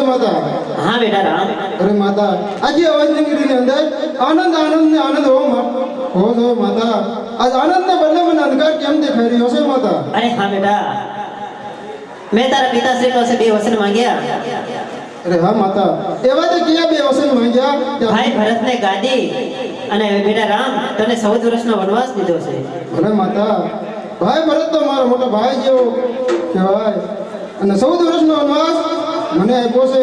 माता। हाँ बेटा राम। अरे माता आज ये अवध नगरी के अंदर आनंद आनंद ने आनंद हो दो माता। आज आनंद ने बदले में अंधकार केम दिखाई रही हो से माता। अरे हाँ बेटा मैं तारा पिताश्री પાસે બે વચન માંગ્યા। अरे हाँ माता एवा तो किया બે વચન માંગ્યા। ભાઈ ભરતને ગાદી અને બેટા રામ તને 14 વર્ષનો વનવાસ દીધો છે। अरे माता भाई भरत तो मारो मोटा भाई जेવો કહેવાય અને 14 વર્ષનો વનવાસ મને આપ્યો છે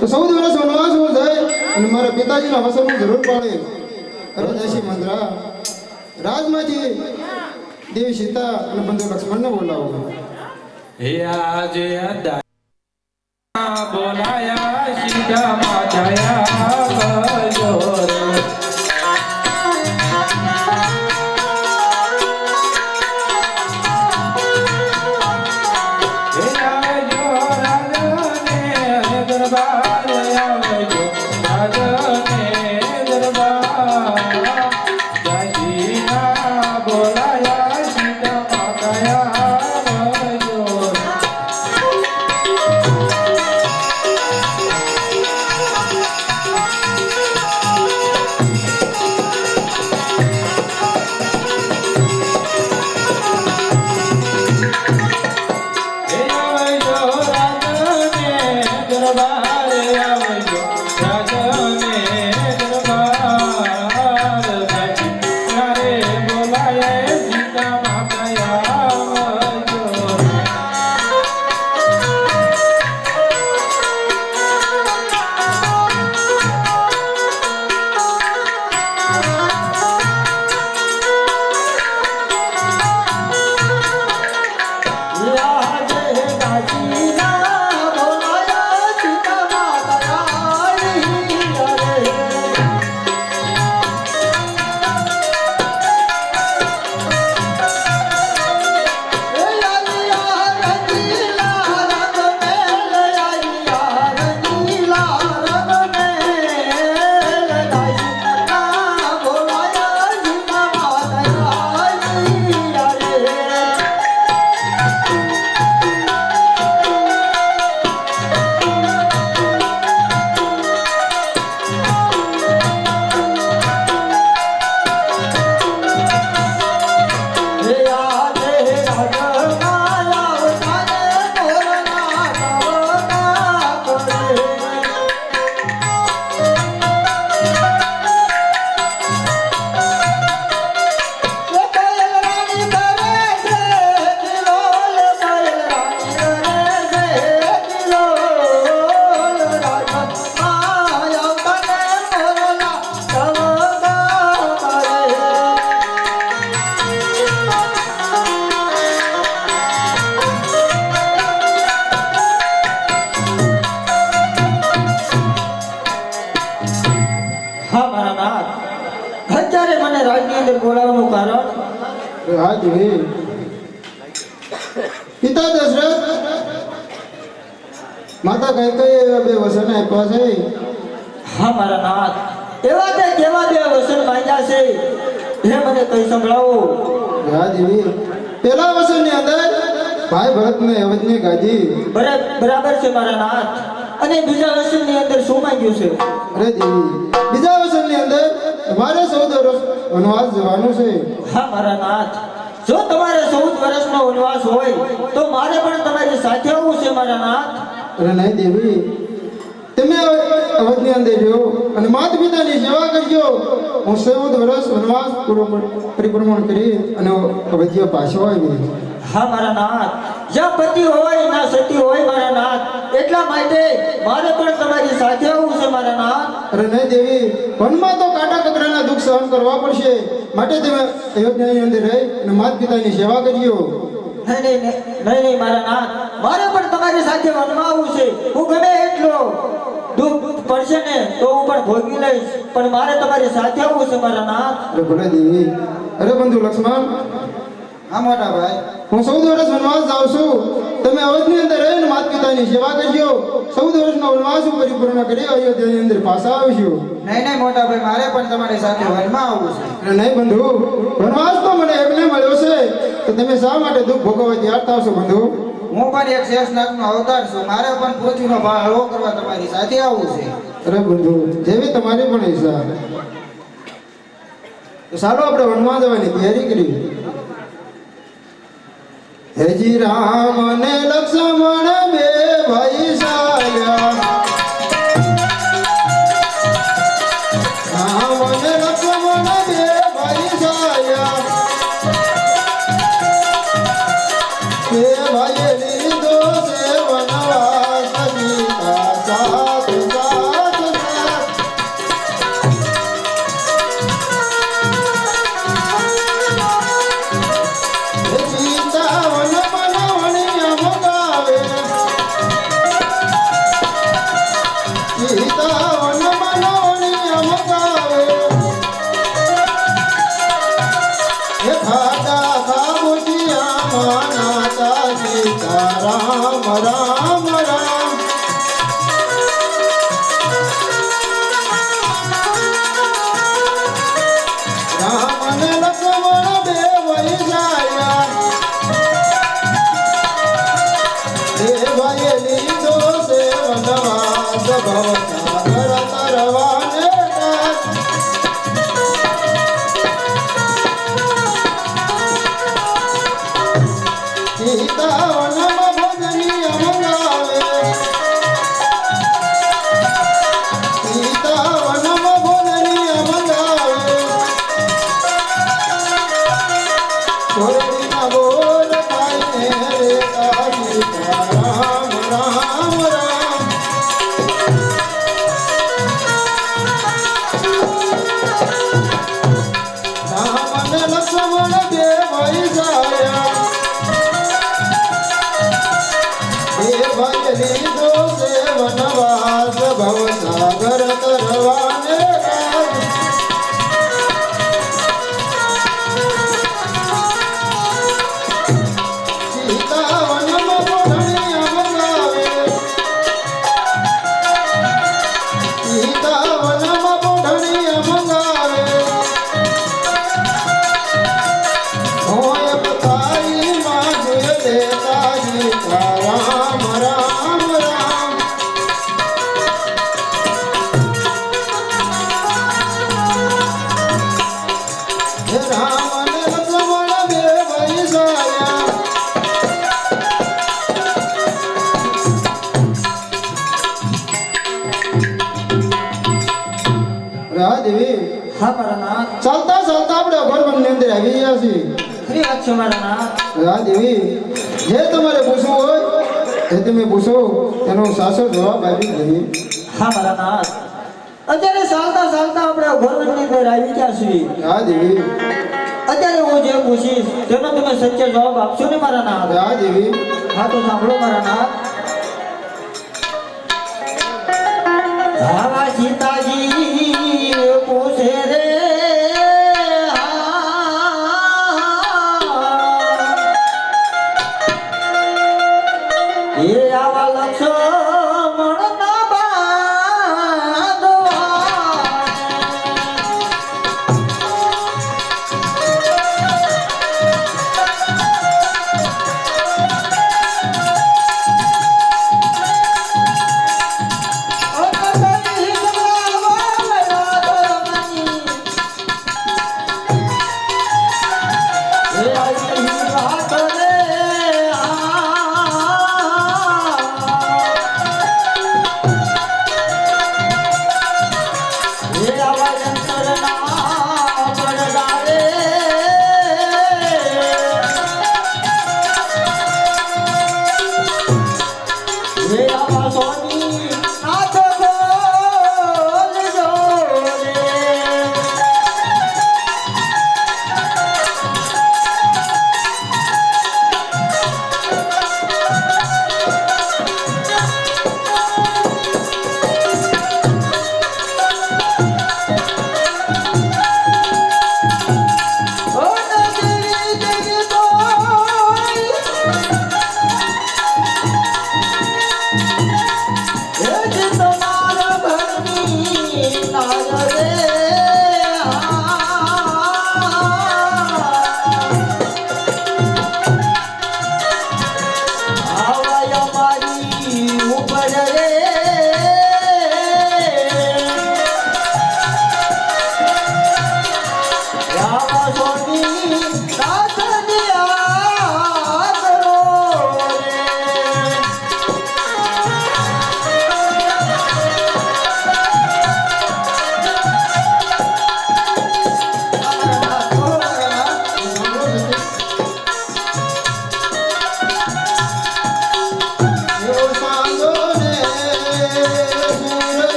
તો 14 વર્ષ વનવાસ હો જાય અને મારા પિતાજીના વચનની જરૂર પડે। અરે જયસી મંદ્રા રાજમાંથી દેવી સીતા અને બંધુ લક્ષ્મણને બોલાવો। हे आज अदा बोलाया सीता माताया बजोर पिता दशरथ माता कई कई बे वचन आप्या છે। हाँ मारा नाथ एवा ते केवा बे वचन માંગ્યા છે हे મને કઈ સંભળાવો। રાજી પેલા વચનની અંદર ભાઈ ભરતને અવધની ગાદી બરાબર છે મારા નાથ અને બીજા વચનની અંદર શું માંગ્યું છે? અરે દેવી બીજા વચનની અંદર તમારે 14 વર્ષ વનવાસ જવાનું છે। हाँ मारा नाथ જો તમારે 14 વર્ષનો વનવાસ હોય તો મારે પણ તમારી સાથે આવવું છે મારા નાથ। અરે નહીં દેવી તમે અવધની અંદર જો અને માતા પિતાની સેવા કરજો। હું 14 વર્ષ વનવાસ પૂરો પરિભ્રમણ કરી અને અવધ્ય પાછો આવી। हाँ मारा नाथ જ્યાં પતિ હોય ના સતી હોય મારા નાથ એટલા માટે મારે પણ તમારી સાથે આવવું છે મારા નાથ। અરે નહીં દેવી વનમાં તો કાટા કકરાના દુઃખ સહન કરવા પડશે માટે તમે અયોધ્યાની અંદર રહી અને માતા પિતાની સેવા કરજો। नहीं मारा नाथ मारे पण તમારી સાથે વનમાં આવવું છે। હું ગમે એટલો દુઃખ પડશે ને તો હું પણ ભોગવી લઈશ પણ મારે તમારી સાથે આવવું છે મારા નાથ। અરે ભલે દેવી અરે બંધુ લક્ષ્મણ हाँ मोटा भाई હું 14 વર્ષ વનવાસ જાઉં છું તમે અવધની અંદર રહીને માતા પિતાની સેવા કરજો। 14 વર્ષનો વનવાસ પરિપૂર્ણ કરી અયોધ્યાની અંદર પાછા આવશું। नहीं नहीं मोटा भाई मारे पण તમારી સાથે વનમાં આવવું છે। અરે નહીં બંધુ વનવાસ તો મને એકને મળ્યો છે તો તમે શા માટે દુઃખ ભોગવવા તૈયાર થાવ છો બંધુ? હું પણ એક શેષનાગનો અવતાર છું. મારે પણ પૃથ્વીનો ભાળો કરવા તમારી સાથે આવવું છે. અરે બંધુ જેવી તમારી પણ ઈચ્છા. તો ચાલો આપણે વનમાં જવાની તૈયારી કરી. હેજી રામ ને લક્ષ્મણ બે ભાઈ સાયા. રામ ને લક્ષ્મણ બે ભાઈ સાયા. બે ભાઈ લીધો છે વનવાસ સીતા સાથ સાથ સાથ. સીતા વન બનાવણી અમગાવે. સીતા વન બનાવણી અમગાવે. હે ખાતા ખાબુચિયા માનાતા સીતા રામ રામ રામ. રામ અને લક્ષ્મણ બે વહી જાય. બે ભાઈએ લીધો છે વનવાસ ભવસાગર તરવાને કાજ. સીતા વનમાં ભોજની અમગાવે. સીતા વનમાં ભોજની અમગાવે. કોરડીના બોલ ખાઈને રેતા સીતા રામ રામ રામ. રામ અને લક્ષ્મણ બે ભાઈ જાય. બે ભાઈ લીધો છે વનવાસ ભવસાગર તરવાને કાજ. સીતા વનમાં ભોજની અમગાવે. સીતા વનમાં ભોજની અમગાવે. હોય પથારી માં જે લેતા સીતા રામ રામ રામ. હે રામ અને લક્ષ્મણ બે ભાઈ સાયા. રાદેવી હા મારા નાથ. ચાલતા ચાલતા આપણે અભરવનની અંદર આવી ગયા છીએ. ખરી વાત છે મારા નાથ. રાદેવી જે તમારે પૂછવું હોય એ તમે પૂછો, એનો સાચો જવાબ આપી દઈએ. હા મારા નાથ. અત્યારે ચાલતા ચાલતા આપણે ઘરની અંદર આવી ગયા છીએ. રાદેવી અત્યારે હું જે પૂછીશ તેનો તમે સત્ય જવાબ આપશો ને મારા નાથ? રાદેવી હા તો સાંભળો મારા નાથ. આવા સીતાજી પૂછે રે એ આવા લક્ષ્મણ ના બાંધવા. અગતની જમરાવા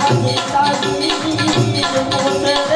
સીતાજી મોસે